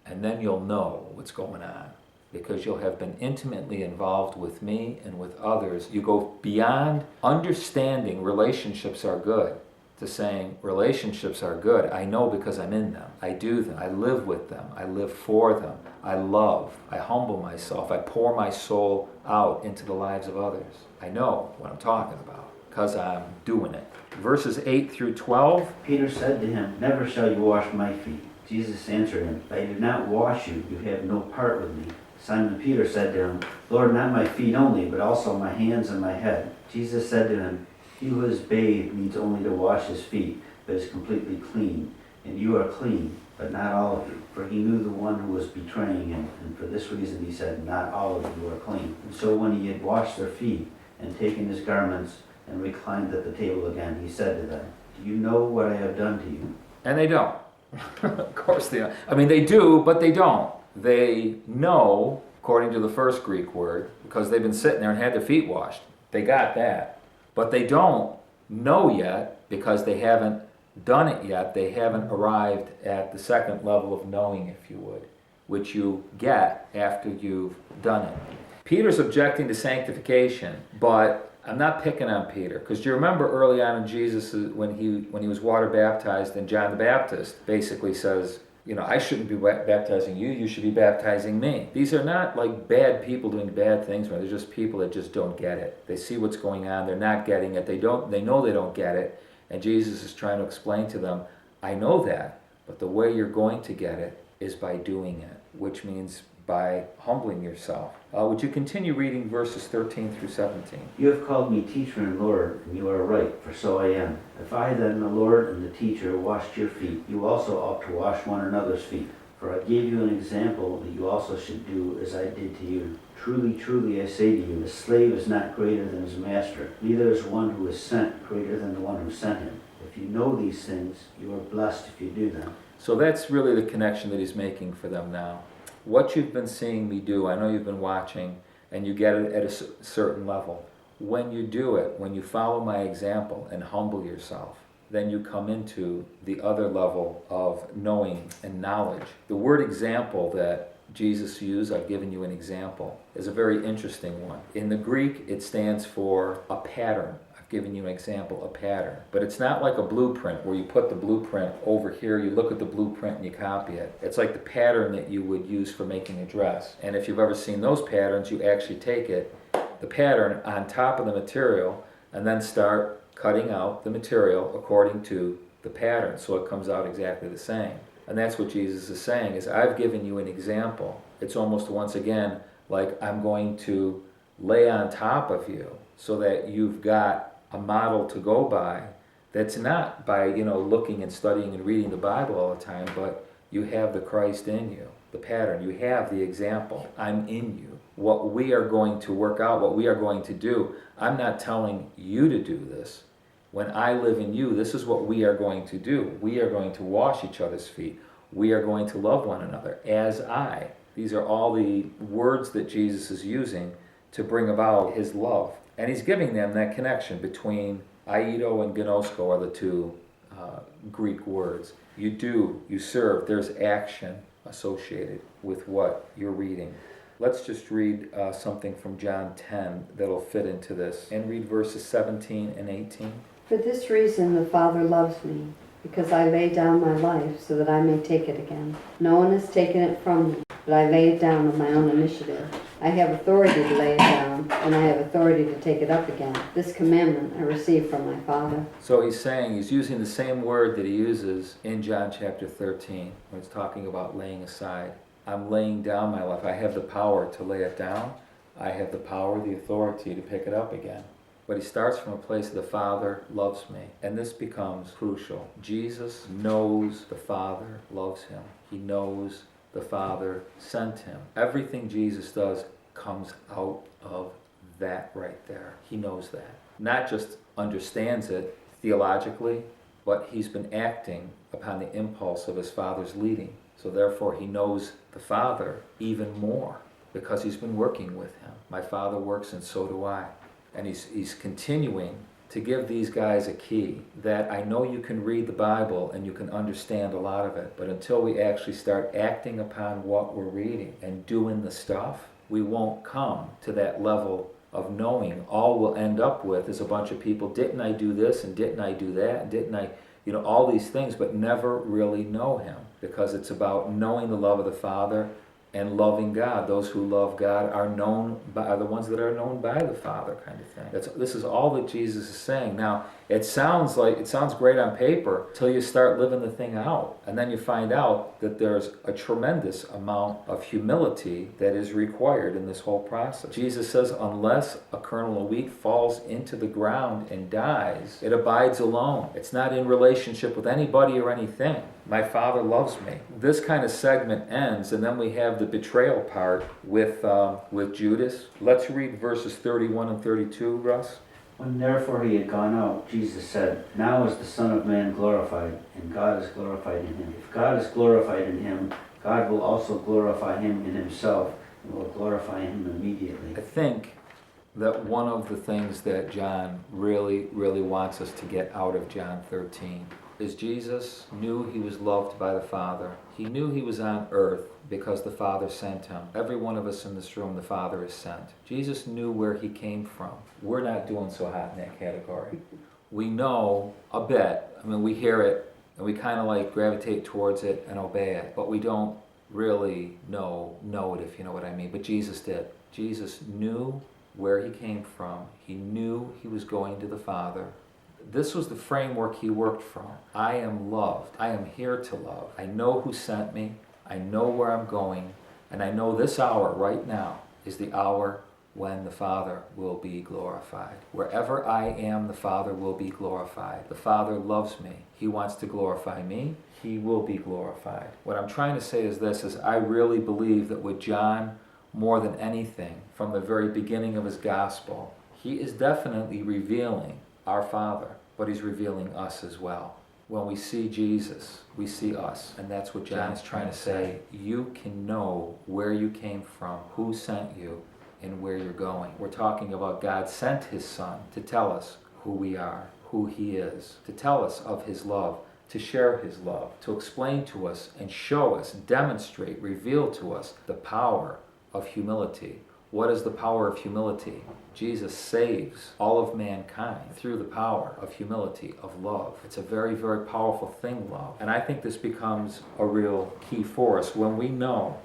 and then you'll know what's going on, because you'll have been intimately involved with me and with others. You go beyond understanding relationships are good to saying relationships are good. I know because I'm in them. I do them. I live with them. I live for them. I love. I humble myself. I pour my soul out into the lives of others. I know what I'm talking about because I'm doing it. Verses 8 through 12. Peter said to him, "Never shall you wash my feet." Jesus answered him, "If I do not wash you, you have no part with me." Simon Peter said to him, "Lord, not my feet only, but also my hands and my head." Jesus said to him, "He who is bathed needs only to wash his feet, but is completely clean. And you are clean, but not all of you." For he knew the one who was betraying him, and for this reason he said, "Not all of you are clean." And so when he had washed their feet and taken his garments and reclined at the table again, he said to them, "Do you know what I have done to you?" And they don't. Of course they don't. I mean, they do, but they don't. They know, according to the first Greek word, because they've been sitting there and had their feet washed. They got that. But they don't know yet because they haven't done it yet. They haven't arrived at the second level of knowing, if you would, which you get after you've done it. Peter's objecting to sanctification, but I'm not picking on Peter, because do you remember early on in Jesus when he was water baptized, and John the Baptist basically says, I shouldn't be baptizing you, you should be baptizing me. These are not like bad people doing bad things, they're just people that just don't get it. They see what's going on, they're not getting it, they know they don't get it, and Jesus is trying to explain to them, I know that, but the way you're going to get it is by doing it, which means by humbling yourself. Would you continue reading verses 13 through 17? "You have called me teacher and Lord, and you are right, for so I am. If I then, the Lord and the teacher, washed your feet, you also ought to wash one another's feet. For I gave you an example that you also should do as I did to you. Truly, truly, I say to you, a slave is not greater than his master, neither is one who is sent greater than the one who sent him. If you know these things, you are blessed if you do them." So that's really the connection that he's making for them now. What you've been seeing me do, I know you've been watching, and you get it at a certain level. When you do it, when you follow my example and humble yourself, then you come into the other level of knowing and knowledge. The word example that Jesus used, I've given you an example, is a very interesting one. In the Greek, it stands for a pattern. I've given you an example, a pattern. But it's not like a blueprint where you put the blueprint over here, you look at the blueprint and you copy it. It's like the pattern that you would use for making a dress. And if you've ever seen those patterns, you actually take the pattern on top of the material, and then start cutting out the material according to the pattern, so it comes out exactly the same. And that's what Jesus is saying, is I've given you an example. It's almost once again like I'm going to lay on top of you so that you've got a model to go by that's not by looking and studying and reading the Bible all the time, but you have the Christ in you, the pattern. You have the example. I'm in you. What we are going to work out, what we are going to do, I'm not telling you to do this. When I live in you, this is what we are going to do. We are going to wash each other's feet. We are going to love one another as I. These are all the words that Jesus is using to bring about his love. And he's giving them that connection between eidō and ginōskō are the two Greek words. You do, you serve, there's action associated with what you're reading. Let's just read something from John 10 that'll fit into this, and read verses 17 and 18. "For this reason the Father loves me, because I lay down my life so that I may take it again. No one has taken it from me, but I lay it down on my own initiative. I have authority to lay it down, and I have authority to take it up again. This commandment I received from my Father." So he's using the same word that he uses in John chapter 13, when he's talking about laying aside. I'm laying down my life. I have the power to lay it down. I have the power, the authority to pick it up again. But he starts from a place of the Father loves me. And this becomes crucial. Jesus knows the Father loves him. He knows the Father sent him. Everything Jesus does comes out of that right there. He knows that. Not just understands it theologically, but he's been acting upon the impulse of his Father's leading. So therefore he knows the Father even more because he's been working with him. My Father works and so do I. And he's continuing to give these guys a key that I know you can read the Bible and you can understand a lot of it, but until we actually start acting upon what we're reading and doing the stuff, we won't come to that level of knowing. All we'll end up with is a bunch of people, didn't I do this and didn't I do that and didn't I, all these things, but never really know Him, because it's about knowing the love of the Father and loving God. Those who love God are the ones that are known by the Father, kind of thing. This is all that Jesus is saying. Now, it sounds great on paper till you start living the thing out, and then you find out that there's a tremendous amount of humility that is required in this whole process. Jesus says, unless a kernel of wheat falls into the ground and dies, it abides alone. It's not in relationship with anybody or anything. My Father loves me. This kind of segment ends, and then we have the betrayal part with Judas. Let's read verses 31 and 32, Russ. When therefore he had gone out, Jesus said, now is the Son of Man glorified, and God is glorified in him. If God is glorified in him, God will also glorify him in himself, and will glorify him immediately. I think that one of the things that John really, really wants us to get out of John 13 is Jesus knew he was loved by the Father. He knew he was on earth because the Father sent him. Every one of us in this room, the Father is sent. Jesus knew where he came from. We're not doing so hot in that category. We know a bit. I mean, we hear it and we kind of like gravitate towards it and obey it, but we don't really know it, if you know what I mean. But Jesus did. Jesus knew where he came from. He knew he was going to the Father. This was the framework he worked from. I am loved. I am here to love. I know who sent me. I know where I'm going. And I know this hour right now is the hour when the Father will be glorified. Wherever I am, the Father will be glorified. The Father loves me. He wants to glorify me. He will be glorified. What I'm trying to say is this, is I really believe that with John, more than anything, from the very beginning of his gospel, he is definitely revealing our Father, but he's revealing us as well. When we see Jesus, we see us. And that's what John is trying to say. You can know where you came from, who sent you, and where you're going. We're talking about God sent his Son to tell us who we are, who he is, to tell us of his love, to share his love, to explain to us and show us, demonstrate, reveal to us the power of humility. What is the power of humility? Jesus saves all of mankind through the power of humility, of love. It's a very, very powerful thing, love. And I think this becomes a real key for us. When we know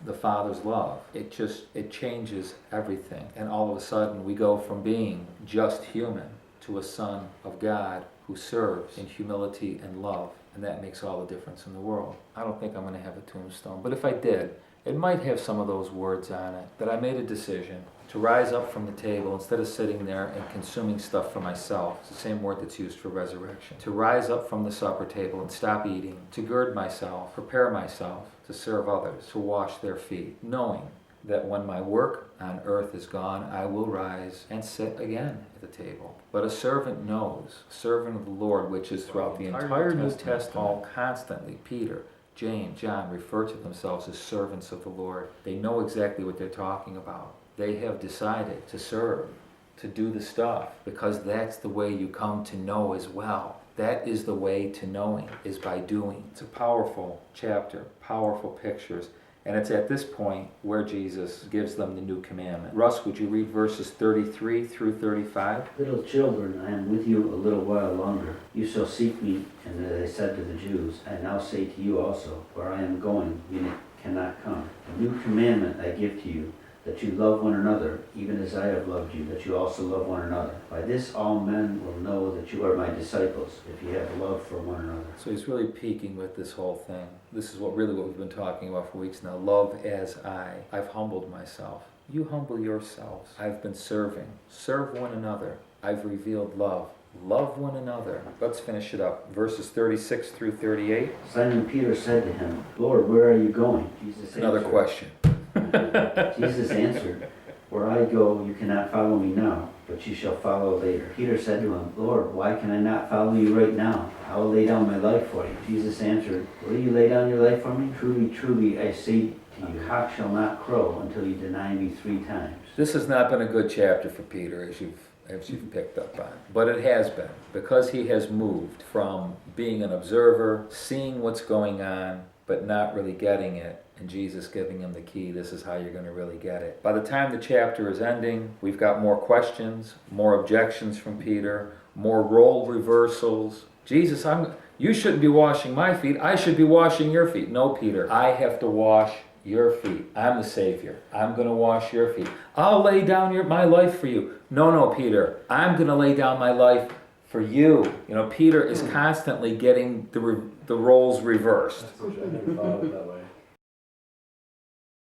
the Father's love, it changes everything. And all of a sudden we go from being just human to a son of God who serves in humility and love. And that makes all the difference in the world. I don't think I'm going to have a tombstone, but if I did, it might have some of those words on it, that I made a decision to rise up from the table instead of sitting there and consuming stuff for myself. It's the same word that's used for resurrection. To rise up from the supper table and stop eating, to gird myself, prepare myself to serve others, to wash their feet, knowing that when my work on earth is gone, I will rise and sit again at the table. But a servant knows, servant of the Lord, which is throughout the entire New Testament, all constantly, Peter, James, John refer to themselves as servants of the Lord. They know exactly what they're talking about. They have decided to serve, to do the stuff, because that's the way you come to know as well. That is the way to knowing, is by doing. It's a powerful chapter, powerful pictures. And it's at this point where Jesus gives them the new commandment. Russ, would you read verses 33 through 35? Little children, I am with you a little while longer. You shall seek me, and as I said to the Jews, I now say to you also, where I am going, you cannot come. A new commandment I give to you, that you love one another, even as I have loved you, that you also love one another. By this all men will know that you are my disciples, if you have love for one another. So he's really peaking with this whole thing. This is what we've been talking about for weeks now. Love as I've humbled myself. You humble yourselves. I've been serving. Serve one another. I've revealed love. Love one another. Let's finish it up. Verses 36 through 38. Simon Peter said to him, Lord, where are you going? Jesus Another answered, question. Jesus answered, where I go, you cannot follow me now, but you shall follow later. Peter said to him, Lord, why can I not follow you right now? I will lay down my life for you. Jesus answered, will you lay down your life for me? Truly, truly, I say to you, cock shall not crow until you deny me 3 times. This has not been a good chapter for Peter, as you've picked up on. But it has been, because he has moved from being an observer, seeing what's going on, but not really getting it, and Jesus giving him the key, this is how you're going to really get it. By the time the chapter is ending, we've got more questions, more objections from Peter, more role reversals. Jesus, you shouldn't be washing my feet, I should be washing your feet. No, Peter, I have to wash your feet. I'm the Savior. I'm going to wash your feet. I'll lay down my life for you. No, Peter, I'm going to lay down my life for you. Peter is constantly getting the roles reversed. I never thought of it that way.